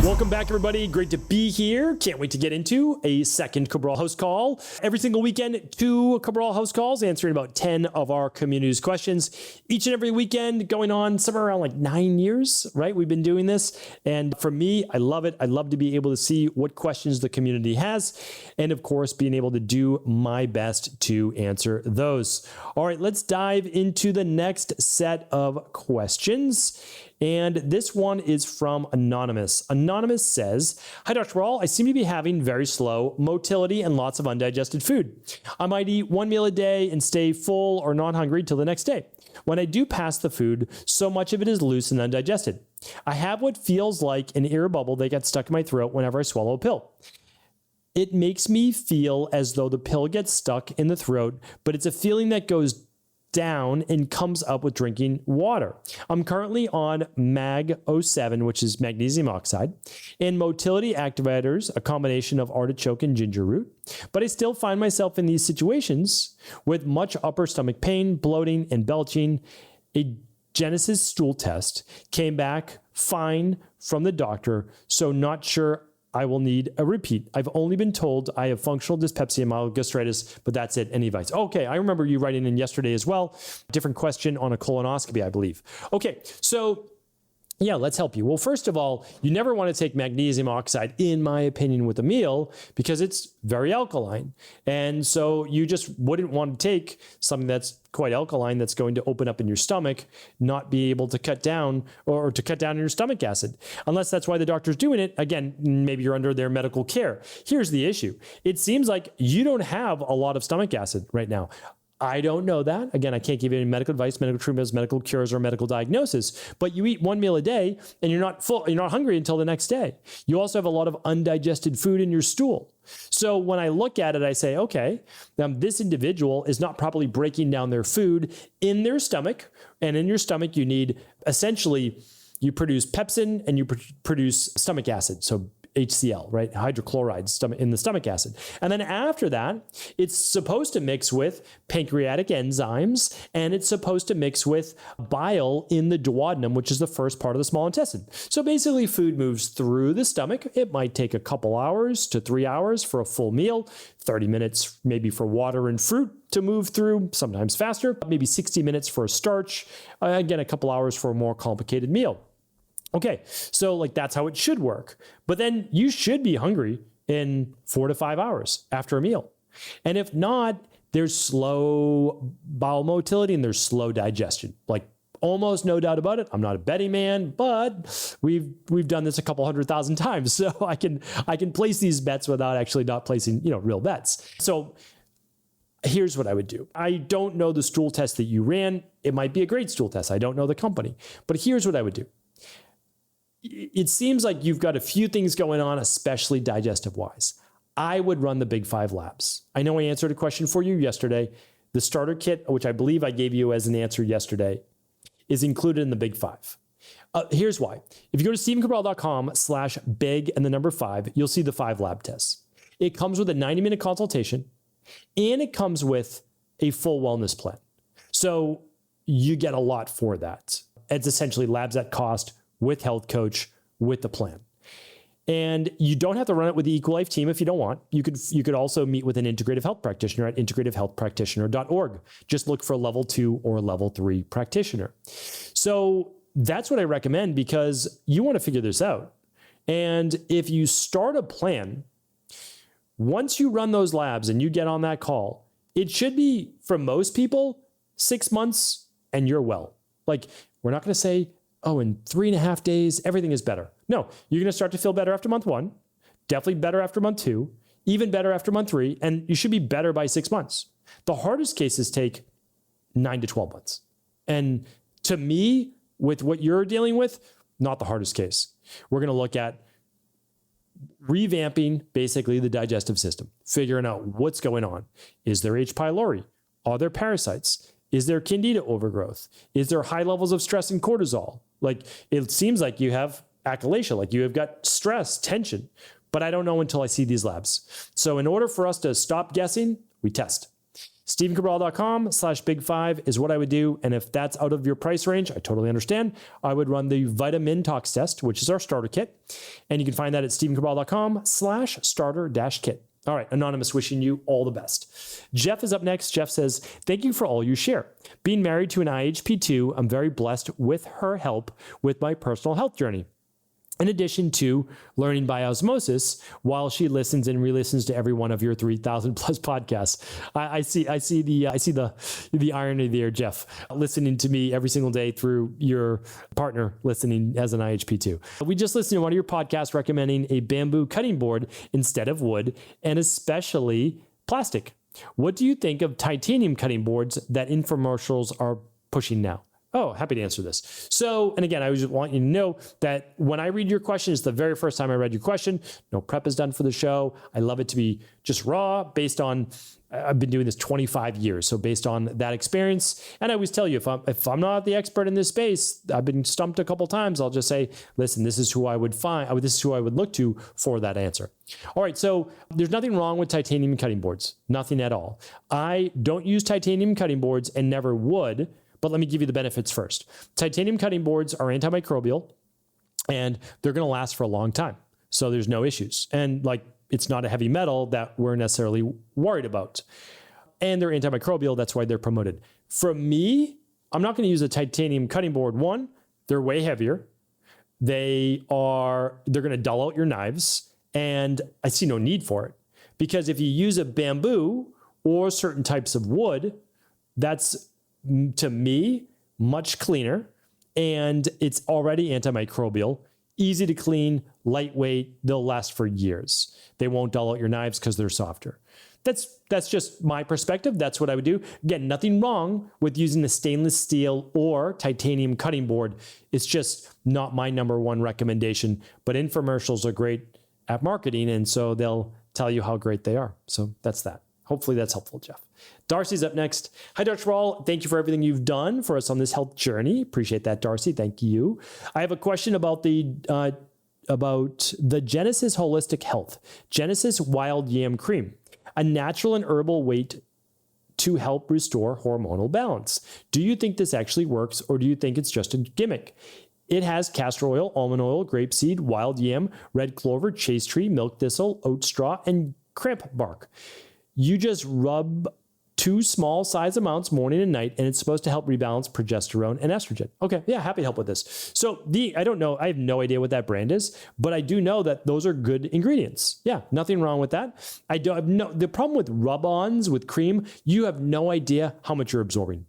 Welcome back, everybody. Great to be here. Can't wait to get into a second Cabral House Call. Every single weekend, 2 Cabral House Calls, answering about 10 of our community's questions. Each and every weekend, going on somewhere around like 9 years, right? We've been doing this. And for me, I love it. I love to be able to see what questions the community has. And of course, being able to do my best to answer those. All right, let's dive into the next set of questions. And this one is from Anonymous. Anonymous says, "Hi, Dr. Cabral. I seem to be having very slow motility and lots of undigested food. I might eat 1 meal a day and stay full or not hungry till the next day. When I do pass the food, so much of it is loose and undigested. I have what feels like an air bubble that gets stuck in my throat whenever I swallow a pill. It makes me feel as though the pill gets stuck in the throat, but it's a feeling that goes down and comes up with drinking water. I'm currently on MAG 07, which is magnesium oxide, and motility activators, a combination of artichoke and ginger root. But I still find myself in these situations with much upper stomach pain, bloating, and belching. A Genesis stool test came back fine from the doctor, so not sure I will need a repeat. I've only been told I have functional dyspepsia and mild gastritis, but that's it. Any advice?" Okay, I remember you writing in yesterday as well. Different question on a colonoscopy, I believe. Okay, so yeah, let's help you. Well, first of all, you never want to take magnesium oxide, in my opinion, with a meal because it's very alkaline. And so you just wouldn't want to take something that's quite alkaline that's going to open up in your stomach, not be able to cut down or to cut down on your stomach acid, unless that's why the doctor's doing it. Again, maybe you're under their medical care. Here's the issue. It seems like you don't have a lot of stomach acid right now. I don't know that. Again, I can't give you any medical advice, medical treatments, medical cures, or medical diagnosis, but you eat 1 meal a day and you're not full, you're not hungry until the next day. You also have a lot of undigested food in your stool. So when I look at it, I say, okay, this individual is not properly breaking down their food in their stomach. And in your stomach, you need essentially, you produce pepsin and you produce stomach acid. So HCl, right? Hydrochloride in the stomach acid. And then after that, it's supposed to mix with pancreatic enzymes, and it's supposed to mix with bile in the duodenum, which is the first part of the small intestine. So basically food moves through the stomach. It might take a couple hours to 3 hours for a full meal, 30 minutes maybe for water and fruit to move through, sometimes faster, maybe 60 minutes for a starch, again, a couple hours for a more complicated meal. Okay, so like that's how it should work. But then you should be hungry in 4 to 5 hours after a meal. And if not, there's slow bowel motility and there's slow digestion. Like almost no doubt about it. I'm not a betting man, but we've done this a couple 100,000 times. So I can place these bets without actually not placing, real bets. So here's what I would do. I don't know the stool test that you ran. It might be a great stool test. I don't know the company, but here's what I would do. It seems like you've got a few things going on, especially digestive wise. I would run the Big 5 labs. I know I answered a question for you yesterday. The starter kit, which I believe I gave you as an answer yesterday, is included in the Big 5. Here's why. If you go to stephencabral.com/big and the number 5, you'll see the 5 lab tests. It comes with a 90-minute consultation and it comes with a full wellness plan. So you get a lot for that. It's essentially labs at cost, with health coach, with the plan. And you don't have to run it with the Equalife team if you don't want. You could also meet with an integrative health practitioner at integrativehealthpractitioner.org. Just look for a level 2 or level 3 practitioner. So that's what I recommend because you want to figure this out. And if you start a plan, once you run those labs and you get on that call, it should be, for most people, 6 months and you're well. Like, we're not going to say, oh, in 3.5 days, everything is better. No, you're going to start to feel better after month 1, definitely better after month 2, even better after month 3, and you should be better by 6 months. The hardest cases take 9 to 12 months. And to me, with what you're dealing with, not the hardest case. We're going to look at revamping basically the digestive system, figuring out what's going on. Is there H. pylori? Are there parasites? Is there candida overgrowth? Is there high levels of stress and cortisol? Like, it seems like you have achalasia, like you have got stress, tension, but I don't know until I see these labs. So in order for us to stop guessing, we test. StephenCabral.com/big5 is what I would do. And if that's out of your price range, I totally understand. I would run the Vitamin Tox Test, which is our starter kit. And you can find that at StephenCabral.com/starter-kit. All right, Anonymous, wishing you all the best. Jeff is up next. Jeff says, thank you for all you share. Being married to an IHP2, I'm very blessed with her help with my personal health journey. In addition to learning by osmosis while she listens and re-listens to every one of your 3,000 plus podcasts. I see the irony there, Jeff, listening to me every single day through your partner listening as an IHP2. We just listened to one of your podcasts recommending a bamboo cutting board instead of wood and especially plastic. What do you think of titanium cutting boards that infomercials are pushing now? Oh, happy to answer this. So, and again, I just want you to know that when I read your question, it's the very first time I read your question. No prep is done for the show. I love it to be just raw based on, I've been doing this 25 years. So based on that experience, and I always tell you, if I'm not the expert in this space, I've been stumped a couple times. I'll just say, listen, this is who I would find, this is who I would look to for that answer. All right. So there's nothing wrong with titanium cutting boards. Nothing at all. I don't use titanium cutting boards and never would. But let me give you the benefits first. Titanium cutting boards are antimicrobial and they're going to last for a long time. So there's no issues. And it's not a heavy metal that we're necessarily worried about. And they're antimicrobial. That's why they're promoted. For me, I'm not going to use a titanium cutting board. One, they're way heavier. They're going to dull out your knives. And I see no need for it because if you use a bamboo or certain types of wood, that's, to me, much cleaner, and it's already antimicrobial, easy to clean, lightweight. They'll last for years. They won't dull out your knives because they're softer. That's just my perspective. That's what I would do. Again, nothing wrong with using the stainless steel or titanium cutting board. It's just not my number one recommendation, but infomercials are great at marketing, and so they'll tell you how great they are. So that's that. Hopefully that's helpful, Jeff. Darcy's up next. Hi, Dr. Cabral. Thank you for everything you've done for us on this health journey. Appreciate that, Darcy. Thank you. I have a question about the Genesis Holistic Health, Genesis Wild Yam Cream, a natural and herbal way to help restore hormonal balance. Do you think this actually works, or do you think it's just a gimmick? It has castor oil, almond oil, grapeseed, wild yam, red clover, chase tree, milk thistle, oat straw, and crimp bark. You just rub 2 small size amounts morning and night, and it's supposed to help rebalance progesterone and estrogen. Okay, yeah, happy to help with this. So I don't know, I have no idea what that brand is, but I do know that those are good ingredients. Yeah, nothing wrong with that. The problem with rub-ons with cream, you have no idea how much you're absorbing.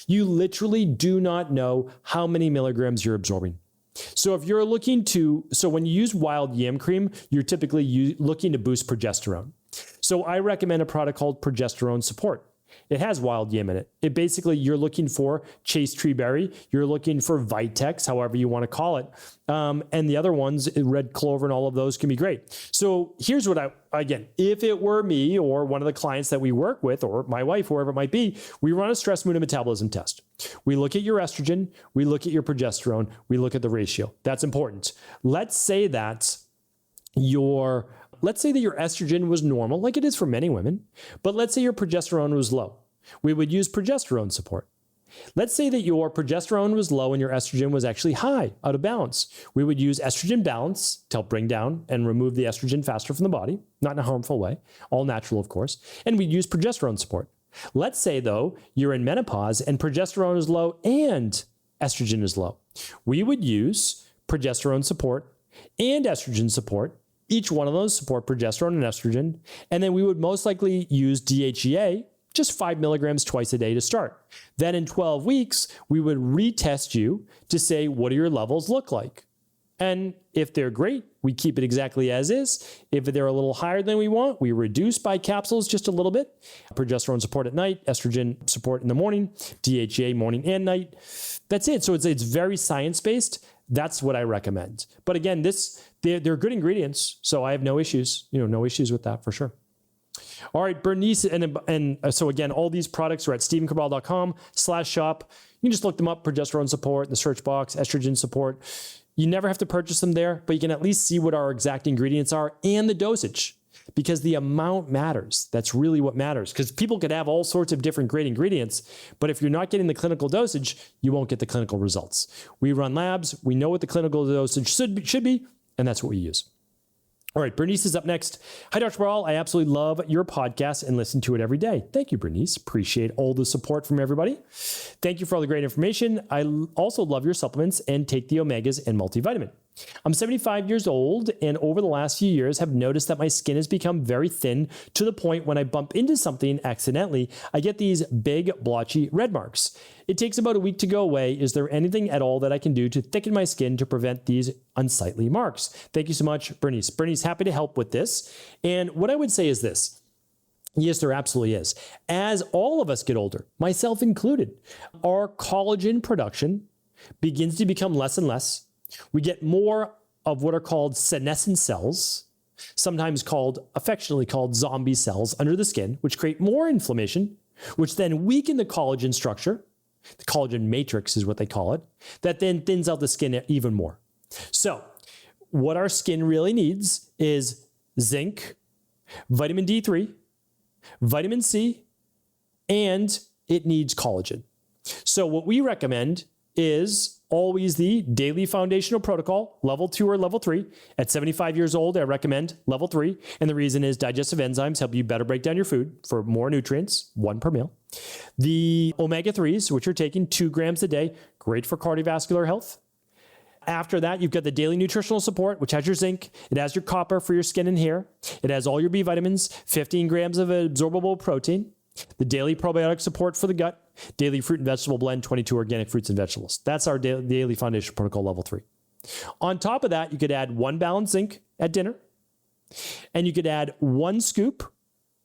You literally do not know how many milligrams you're absorbing. So if you're when you use wild yam cream, you're typically looking to boost progesterone. So I recommend a product called Progesterone Support. It has wild yam in it. You're looking for chase tree berry. You're looking for Vitex, however you want to call it. And the other ones, red clover and all of those can be great. So here's what if it were me or one of the clients that we work with or my wife, whoever it might be, we run a stress, mood, and metabolism test. We look at your estrogen. We look at your progesterone. We look at the ratio. That's important. Let's say that your estrogen was normal, like it is for many women, but let's say your progesterone was low. We would use progesterone support. Let's say that your progesterone was low and your estrogen was actually high, out of balance. We would use estrogen balance to help bring down and remove the estrogen faster from the body, not in a harmful way, all natural, of course, and we'd use progesterone support. Let's say, though, you're in menopause and progesterone is low and estrogen is low. We would use progesterone support and estrogen support. Each one of those support progesterone and estrogen. And then we would most likely use DHEA, just 5 milligrams twice a day to start. Then in 12 weeks, we would retest you to say, what do your levels look like? And if they're great, we keep it exactly as is. If they're a little higher than we want, we reduce by capsules just a little bit. Progesterone support at night, estrogen support in the morning, DHEA morning and night. That's it. So it's very science-based. That's what I recommend. But again, they're good ingredients, so I have no issues. No issues with that for sure. All right, Bernice, and so again, all these products are at StephenCabral.com/shop. You can just look them up: progesterone support in the search box, estrogen support. You never have to purchase them there, but you can at least see what our exact ingredients are and the dosage. because the amount matters. That's really what matters, because people could have all sorts of different great ingredients, but if you're not getting the clinical dosage, you won't get the clinical results. We run labs. We know what the clinical dosage should be, and that's what we use. All right, Bernice is up next. Hi, Dr. Cabral. I absolutely love your podcast and listen to it every day. Thank you, Bernice. Appreciate all the support from everybody. Thank you for all the great information. I also love your supplements and take the omegas and multivitamin. I'm 75 years old, and over the last few years have noticed that my skin has become very thin to the point when I bump into something accidentally, I get these big blotchy red marks. It takes about a week to go away. Is there anything at all that I can do to thicken my skin to prevent these unsightly marks? Thank you so much, Bernice. Bernice, happy to help with this. And what I would say is this. Yes, there absolutely is. As all of us get older, myself included, our collagen production begins to become less and less. We get more of what are called senescent cells, sometimes affectionately called zombie cells under the skin, which create more inflammation, which then weaken the collagen structure. The collagen matrix is what they call it, that then thins out the skin even more. So what our skin really needs is zinc, vitamin D3, vitamin C, and it needs collagen. So what we recommend is always the daily foundational protocol, level 2 or level 3. At 75 years old, I recommend level 3. And the reason is digestive enzymes help you better break down your food for more nutrients, 1 per meal. The omega-3s, which you're taking 2 grams a day, great for cardiovascular health. After that, you've got the daily nutritional support, which has your zinc. It has your copper for your skin and hair. It has all your B vitamins, 15 grams of absorbable protein. The daily probiotic support for the gut, daily fruit and vegetable blend, 22 organic fruits and vegetables. That's our daily foundation protocol, level 3. On top of that, you could add 1 balanced zinc at dinner, and you could add 1 scoop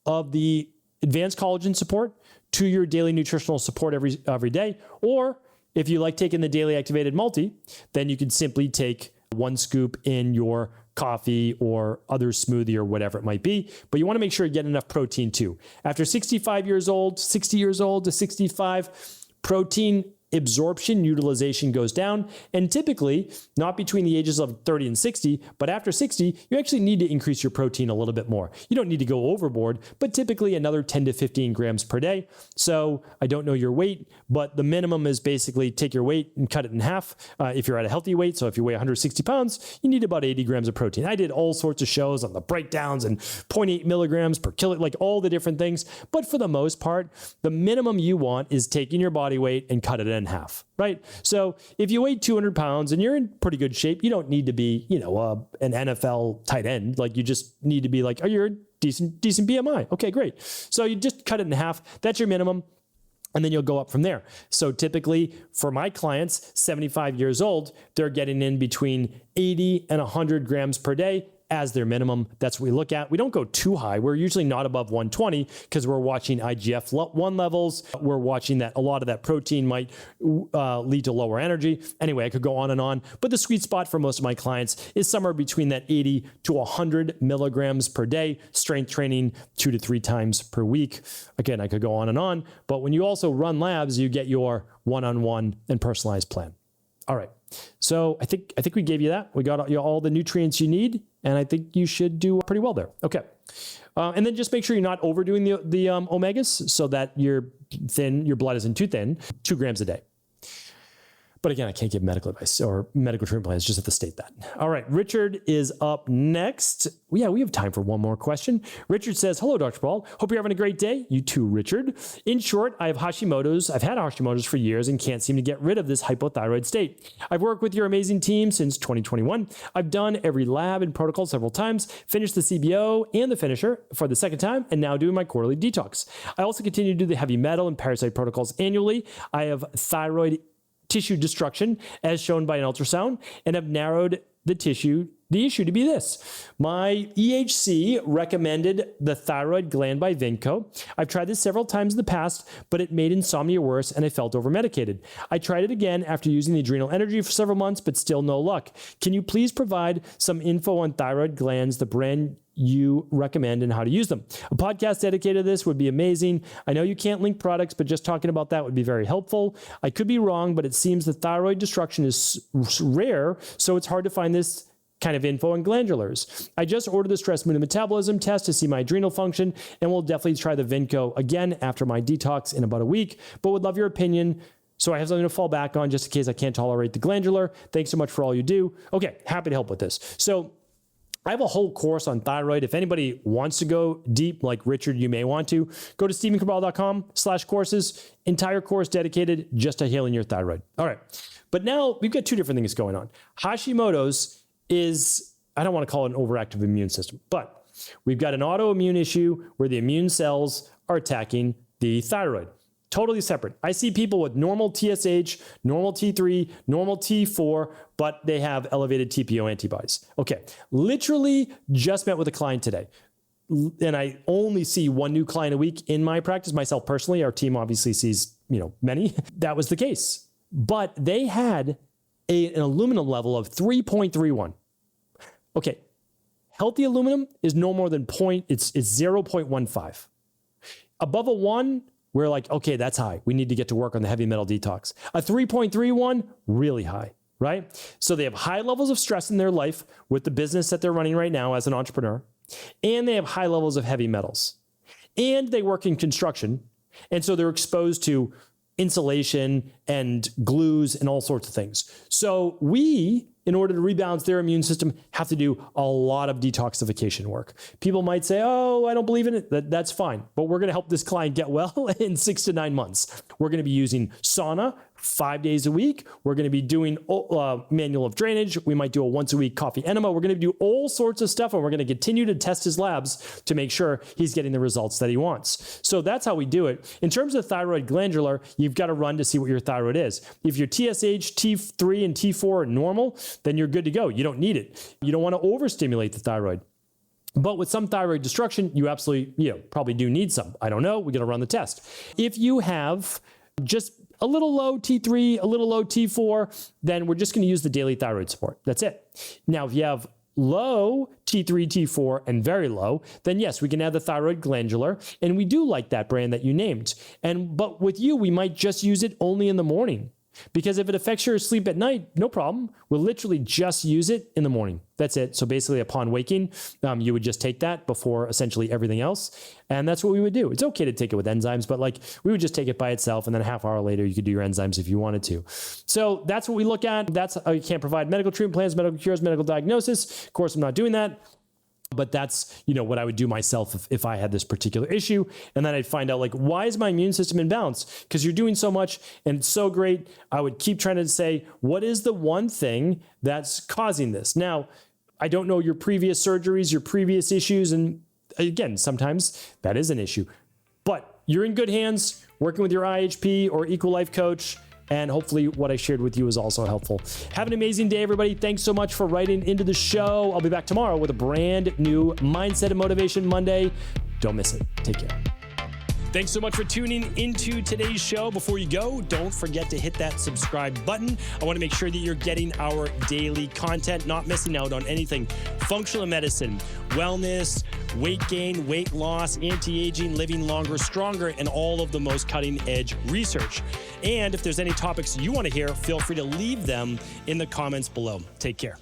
of the advanced collagen support to your daily nutritional support every day. Or if you like taking the daily activated multi, then you could simply take 1 scoop in your coffee or other smoothie or whatever it might be, but you want to make sure you get enough protein too. After 60 years old to 65, protein absorption utilization goes down, and typically not between the ages of 30 and 60, but after 60, you actually need to increase your protein a little bit more. You don't need to go overboard, but typically another 10 to 15 grams per day. So I don't know your weight, but the minimum is basically take your weight and cut it in half if you're at a healthy weight. So if you weigh 160 pounds, you need about 80 grams of protein. I did all sorts of shows on the breakdowns and 0.8 milligrams per kilo, like all the different things. But for the most part, the minimum you want is taking your body weight and cut it in half, right? So if you weigh 200 pounds and you're in pretty good shape, you don't need to be, an NFL tight end. Like you just need to be like, oh, you're a decent BMI. Okay, great. So you just cut it in half. That's your minimum. And then you'll go up from there. So typically for my clients, 75 years old, they're getting in between 80 and 100 grams per day as their minimum. That's what we look at. We don't go too high. We're usually not above 120 because we're watching IGF-1 levels. We're watching that a lot of that protein might lead to lower energy. Anyway, I could go on and on, but the sweet spot for most of my clients is somewhere between that 80 to 100 milligrams per day, strength training 2 to 3 times per week. Again, I could go on and on, but when you also run labs, you get your one-on-one and personalized plan. All right. So I think we gave you that. We got all the nutrients you need, and I think you should do pretty well there. Okay. And then just make sure you're not overdoing the omegas so that your blood isn't too thin, 2 grams a day. But again, I can't give medical advice or medical treatment plans, just have to state that. All right, Richard is up next. Yeah, we have time for one more question. Richard says, hello, Dr. Cabral. Hope you're having a great day. You too, Richard. In short, I have Hashimoto's. I've had Hashimoto's for years and can't seem to get rid of this hypothyroid state. I've worked with your amazing team since 2021. I've done every lab and protocol several times, finished the CBO and the finisher for the second time, and now doing my quarterly detox. I also continue to do the heavy metal and parasite protocols annually. I have thyroid tissue destruction as shown by an ultrasound and have narrowed the issue to be this. My EHC recommended the Thyroid Gland by Vinco. I've tried this several times in the past, but it made insomnia worse and I felt over-medicated. I tried it again after using the adrenal energy for several months, but still no luck. Can you please provide some info on thyroid glands, the brand you recommend, and how to use them? A podcast dedicated to this would be amazing. I know you can't link products, but just talking about that would be very helpful. I could be wrong, but it seems the thyroid destruction is rare, so it's hard to find this kind of info on glandulars. I just ordered the stress mood and metabolism test to see my adrenal function, and we'll definitely try the Vinco again after my detox in about a week, but would love your opinion so I have something to fall back on just in case I can't tolerate the glandular. Thanks so much for all you do. Okay, happy to help with this. So I have a whole course on thyroid. If anybody wants to go deep, like Richard, you may want to, go to stephencabral.com/courses. Entire course dedicated just to healing your thyroid. All right. But now we've got two different things going on. Hashimoto's is, I don't want to call it an overactive immune system, but we've got an autoimmune issue where the immune cells are attacking the thyroid. Totally separate. I see people with normal TSH, normal T3, normal T4, but they have elevated TPO antibodies. Okay, literally just met with a client today. And I only see one new client a week in my practice. Myself personally, our team obviously sees, many. That was the case. But they had an aluminum level of 3.31. Okay, healthy aluminum is no more than it's 0.15. Above a 1, we're like, okay, that's high. We need to get to work on the heavy metal detox. A 3.31, really high, right? So they have high levels of stress in their life with the business that they're running right now as an entrepreneur, and they have high levels of heavy metals, and they work in construction, and so they're exposed to insulation and glues and all sorts of things. So we, in order to rebalance their immune system, have to do a lot of detoxification work. People might say, oh, I don't believe in it. That's fine. But we're going to help this client get well in 6 to 9 months. We're going to be using sauna 5 days a week. We're going to be doing manual of drainage. We might do a once a week coffee enema. We're going to do all sorts of stuff, and we're going to continue to test his labs to make sure he's getting the results that he wants. So that's how we do it. In terms of thyroid glandular, you've got to run to see what your thyroid is. If your TSH, T3, and T4 are normal, then you're good to go. You don't need it. You don't want to overstimulate the thyroid. But with some thyroid destruction, you absolutely, probably do need some. I don't know. We're going to run the test. If you have just a little low T3, a little low T4, then we're just going to use the daily thyroid support. That's it. Now, if you have low T3, T4, and very low, then yes, we can add the thyroid glandular. And we do like that brand that you named. But with you, we might just use it only in the morning. Because if it affects your sleep at night, no problem. We'll literally just use it in the morning. That's it. So basically upon waking, you would just take that before essentially everything else. And that's what we would do. It's okay to take it with enzymes, but we would just take it by itself. And then a half hour later, you could do your enzymes if you wanted to. So that's what we look at. That's how you can't provide medical treatment plans, medical cures, medical diagnosis. Of course, I'm not doing that. But that's, what I would do myself if I had this particular issue. And then I'd find out why is my immune system imbalanced? Because you're doing so much and it's so great. I would keep trying to say, what is the one thing that's causing this? Now, I don't know your previous surgeries, your previous issues. And again, sometimes that is an issue, but you're in good hands working with your IHP or Equal Life coach. And hopefully what I shared with you is also helpful. Have an amazing day, everybody. Thanks so much for writing into the show. I'll be back tomorrow with a brand new Mindset and Motivation Monday. Don't miss it. Take care. Thanks so much for tuning into today's show. Before you go, don't forget to hit that subscribe button. I want to make sure that you're getting our daily content, not missing out on anything functional medicine, wellness, weight gain, weight loss, anti-aging, living longer, stronger, and all of the most cutting-edge research. And if there's any topics you want to hear, feel free to leave them in the comments below. Take care.